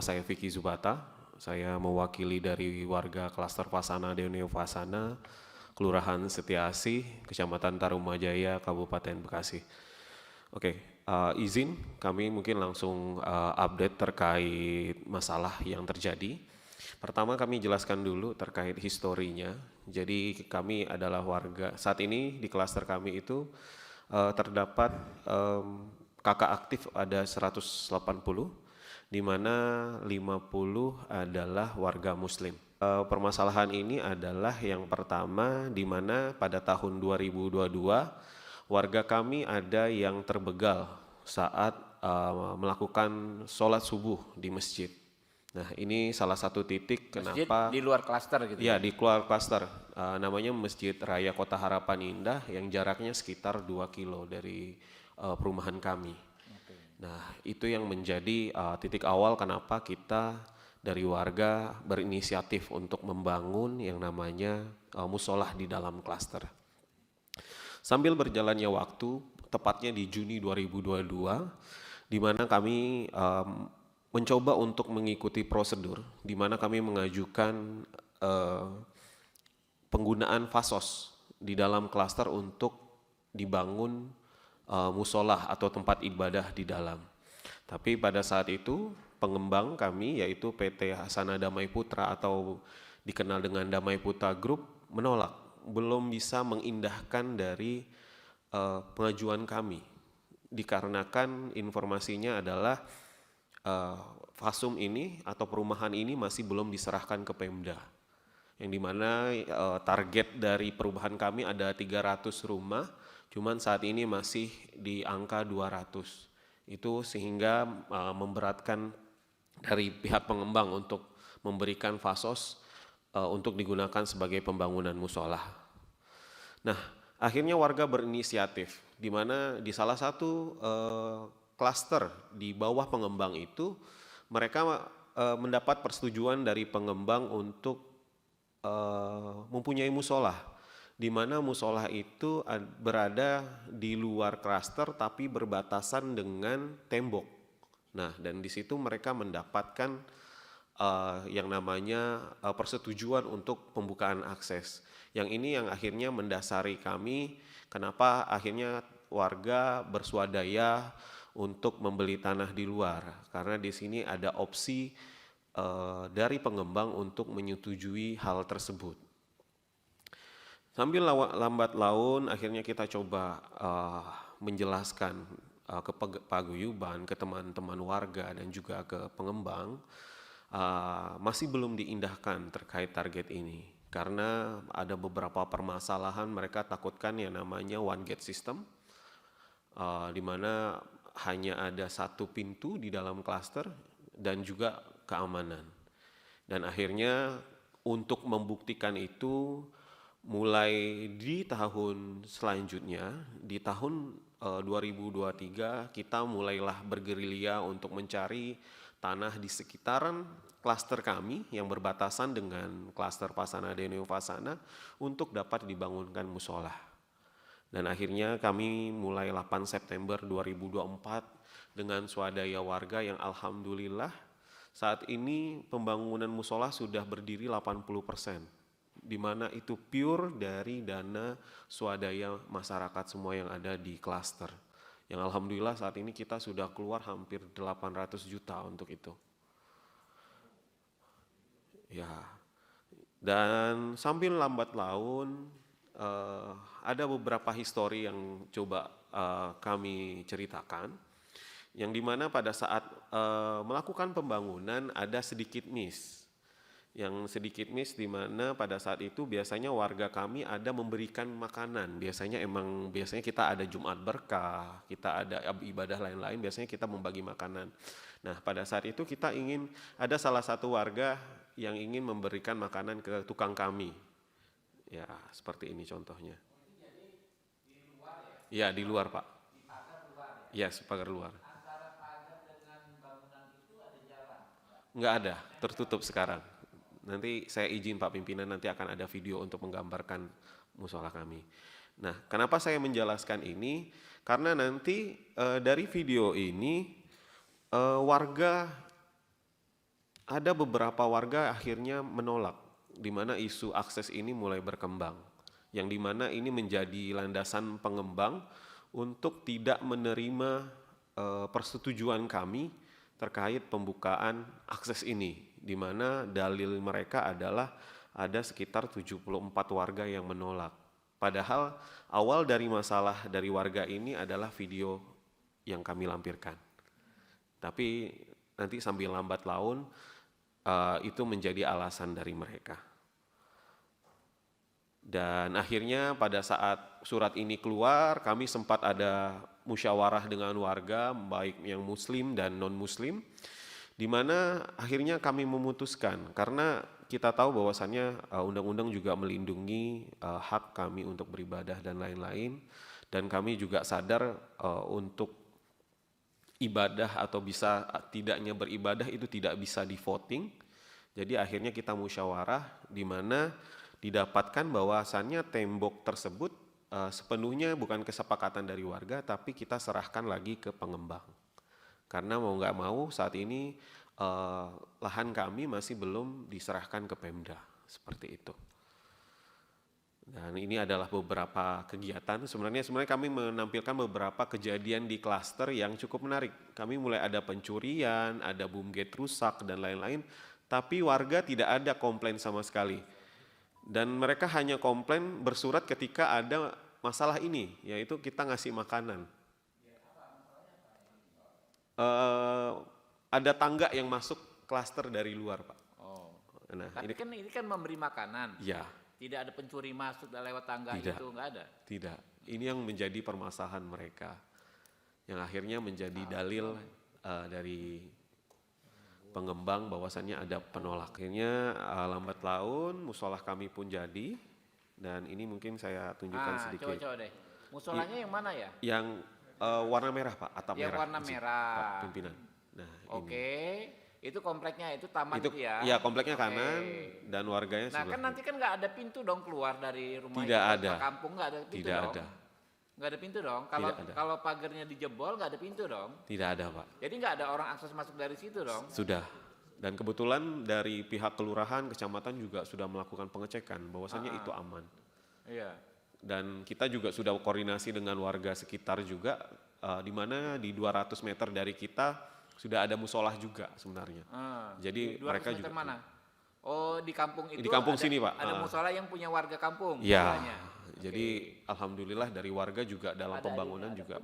saya Vicky Zubata. Saya mewakili dari warga klaster Fasana Deoneo Fasana, Kelurahan Setiasih, Kecamatan Tarumajaya, Kabupaten Bekasi. Oke, izin kami mungkin langsung update terkait masalah yang terjadi. Pertama kami jelaskan dulu terkait historinya. Jadi kami adalah warga, saat ini di klaster kami itu terdapat kakak aktif ada 180, di mana 50 adalah warga muslim. Permasalahan ini adalah yang pertama di mana pada tahun 2022 warga kami ada yang terbegal saat melakukan sholat subuh di masjid. Nah ini salah satu titik Masjid kenapa di luar klaster gitu. ya di luar klaster, namanya Masjid Raya Kota Harapan Indah yang jaraknya sekitar 2 kilo dari perumahan kami. Nah itu yang menjadi titik awal kenapa kita dari warga berinisiatif untuk membangun yang namanya musolah di dalam klaster. Sambil berjalannya waktu, tepatnya di Juni 2022, di mana kami mencoba untuk mengikuti prosedur, di mana kami mengajukan penggunaan fasos di dalam klaster untuk dibangun musolah atau tempat ibadah di dalam. Tapi pada saat itu pengembang kami yaitu PT Hasana Damai Putra atau dikenal dengan Damai Putra Group menolak, belum bisa mengindahkan dari pengajuan kami, dikarenakan informasinya adalah fasum ini atau perumahan ini masih belum diserahkan ke Pemda, yang dimana target dari perubahan kami ada 300 rumah, cuman saat ini masih di angka 200. Itu sehingga memberatkan dari pihak pengembang untuk memberikan fasos untuk digunakan sebagai pembangunan musolah. Nah, akhirnya warga berinisiatif, di mana di salah satu klaster di bawah pengembang itu mereka mendapat persetujuan dari pengembang untuk mempunyai musolah, di mana musolah itu berada di luar klaster tapi berbatasan dengan tembok. Nah, dan di situ mereka mendapatkan yang namanya persetujuan untuk pembukaan akses. Yang ini yang akhirnya mendasari kami kenapa akhirnya warga bersuadaya untuk membeli tanah di luar, karena di sini ada opsi dari pengembang untuk menyetujui hal tersebut. Sambil lambat laun akhirnya kita coba menjelaskan ke paguyuban, ke teman-teman warga dan juga ke pengembang, masih belum diindahkan terkait target ini. Karena ada beberapa permasalahan mereka takutkan yang namanya one gate system, di mana hanya ada satu pintu di dalam klaster dan juga keamanan. Dan akhirnya untuk membuktikan itu, mulai di tahun selanjutnya, di tahun 2023 kita mulailah bergerilya untuk mencari tanah di sekitaran klaster kami yang berbatasan dengan klaster Fasana Deoneo Fasana untuk dapat dibangunkan musola. Dan akhirnya kami mulai 8 September 2024 dengan swadaya warga yang alhamdulillah saat ini pembangunan musola sudah berdiri 80%. Di mana itu pure dari dana swadaya masyarakat semua yang ada di klaster. Yang alhamdulillah saat ini kita sudah keluar hampir 800 juta untuk itu. Ya, dan sambil lambat laun ada beberapa histori yang coba kami ceritakan, yang dimana pada saat melakukan pembangunan ada sedikit miss. Yang sedikit miss di mana pada saat itu biasanya warga kami ada memberikan makanan. Biasanya kita ada Jumat Berkah, kita ada ibadah lain-lain, biasanya kita membagi makanan. Nah, pada saat itu kita ingin, ada salah satu warga yang ingin memberikan makanan ke tukang kami. Ya, seperti ini contohnya. Ya, di luar, Pak. Di pagar luar ya? Ya, pagar luar. Antara pagar dengan bangunan itu ada jalan? Enggak ada, tertutup sekarang. Nanti saya izin Pak Pimpinan, nanti akan ada video untuk menggambarkan musola kami. Nah, kenapa saya menjelaskan ini? Karena nanti dari video ini warga Ada beberapa warga akhirnya menolak, di mana isu akses ini mulai berkembang, yang di mana ini menjadi landasan pengembang untuk tidak menerima persetujuan kami terkait pembukaan akses ini, di mana dalil mereka adalah ada sekitar 74 warga yang menolak. Padahal awal dari masalah dari warga ini adalah video yang kami lampirkan. Tapi nanti sambil lambat laun itu menjadi alasan dari mereka. Dan akhirnya pada saat surat ini keluar, kami sempat ada musyawarah dengan warga, baik yang muslim dan non-muslim, di mana akhirnya kami memutuskan, karena kita tahu bahwasannya undang-undang juga melindungi hak kami untuk beribadah dan lain-lain, dan kami juga sadar untuk ibadah atau bisa tidaknya beribadah itu tidak bisa di voting. Jadi akhirnya kita musyawarah, di mana didapatkan bahwasannya tembok tersebut sepenuhnya bukan kesepakatan dari warga, tapi kita serahkan lagi ke pengembang. Karena mau nggak mau saat ini lahan kami masih belum diserahkan ke Pemda, seperti itu. Dan ini adalah beberapa kegiatan, sebenarnya kami menampilkan beberapa kejadian di klaster yang cukup menarik. Kami mulai ada pencurian, ada boom gate rusak dan lain-lain, tapi warga tidak ada komplain sama sekali. Dan mereka hanya komplain bersurat ketika ada masalah ini, yaitu kita ngasih makanan. Ada tangga yang masuk klaster dari luar, Pak. Oh. Nah, Tapi ini kan memberi makanan. Ya. Tidak ada pencuri masuk dan lewat tangga Tidak. itu, nggak ada? Tidak. Ini yang menjadi permasalahan mereka, yang akhirnya menjadi dalil dari pengembang bahwasannya ada penolaknya. Lambat laun musolah kami pun jadi, dan ini mungkin saya tunjukkan sedikit. Coba deh. Musolanya yang mana ya? Yang warna merah, Pak, atap yang merah. Warna merah. Pak pimpinan. Nah, Oke. Itu kompleknya, itu taman itu ya? ya kompleknya kanan dan warganya Nah sebelah. kan nanti kan nggak ada pintu dong keluar dari rumah Tidak itu, ada. ke kampung nggak ada pintu Tidak dong? ada. Nggak ada pintu dong? Tidak ada. Kalau pagarnya dijebol nggak ada pintu dong? Tidak ada, Pak. Jadi nggak ada orang akses masuk dari situ dong? Sudah. Dan kebetulan dari pihak kelurahan, kecamatan juga sudah melakukan pengecekan bahwasannya itu aman. Iya. Dan kita juga sudah koordinasi dengan warga sekitar juga, di mana di 200 meter dari kita sudah ada musolah juga sebenarnya. Jadi mereka juga mana? Oh, di kampung itu. di kampung ada, sini, Pak. Ada musola yang punya warga kampung. Ya. Musolanya. Jadi alhamdulillah dari warga juga dalam Ada pembangunan ada. juga